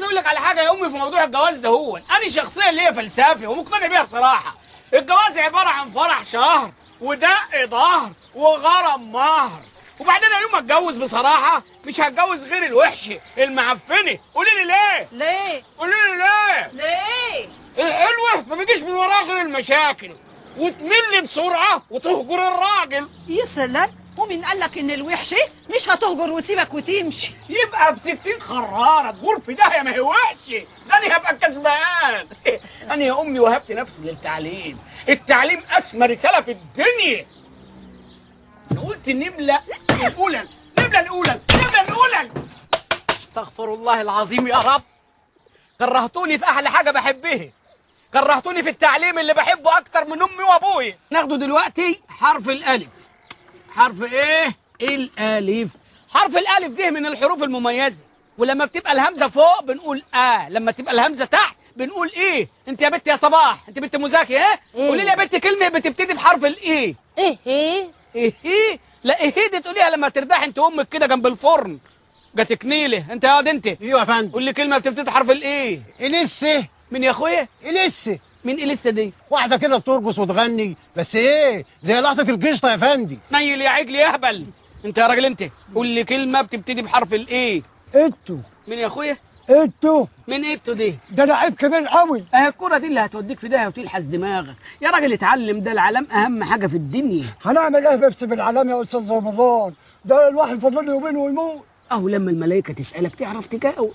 عايز اقول لك على حاجه يا امي في موضوع الجواز ده. هو انا شخصيا ليا فلسفه ومقتنع بيها بصراحه. الجواز عباره عن فرح شهر ودق ظهر وغرم مهر، وبعدين يوم ما اتجوز بصراحه مش هتجوز غير الوحشه المعفنه. قولي لي ليه؟ ليه؟ قولي لي ليه؟ ليه؟ الحلوه ما بيجيش من وراها غير المشاكل، وتمل بسرعه وتهجر الراجل. يا سلام، ومين قال لك ان الوحشه مش هتهجر وتسيبك وتمشي؟ يبقى ب60 خراره تغور في داهيه، ما هي وحشه، ده انا هبقى كسبان. انا يا امي وهبت نفسي للتعليم، التعليم اسمى رساله في الدنيا. انا قلت نمله الاولى، نمله الاولى، نمله الاولى. استغفر الله العظيم يا رب، كرهتوني في احلى حاجه بحبها، كرهتوني في التعليم اللي بحبه اكتر من امي وابويا. ناخده دلوقتي حرف الالف. حرف ايه؟ الالف. حرف الالف ده من الحروف المميزه، ولما بتبقى الهمزه فوق بنقول لما تبقى الهمزه تحت بنقول ايه. انت يا بنت يا صباح، انت بنت مذاكره قولي لي يا بنت كلمه بتبتدي بحرف الايه. ايه؟ لا ايه دي تقوليها لما ترتاح انت امك كده جنب الفرن جاتك نيله. انت يا واد انت ايوه يا فندم. قول لي كلمه بتبتدي بحرف الايه. اليسه. مين يا اخويا؟ اليسه. مين اليسه دي؟ واحده كده بترقص وتغني، بس ايه زي لقطه القشطه يا فندم. نيل يا عجل يا هبل. انت يا راجل انت قول لي كلمه بتبتدي بحرف الايه. انتو. مين يا اخويا؟ انتو. مين انتو دي؟ ده لعيب كبير قوي. اهي الكوره دي اللي هتوديك في داهيه وتلحس دماغك يا راجل. اتعلم، ده العلام اهم حاجه في الدنيا. هنعمل ايه بس بالعلام يا استاذ رمضان؟ ده الواحد فاضل له يومين ويموت. اهو لما الملائكه تسالك تعرف تجاوب.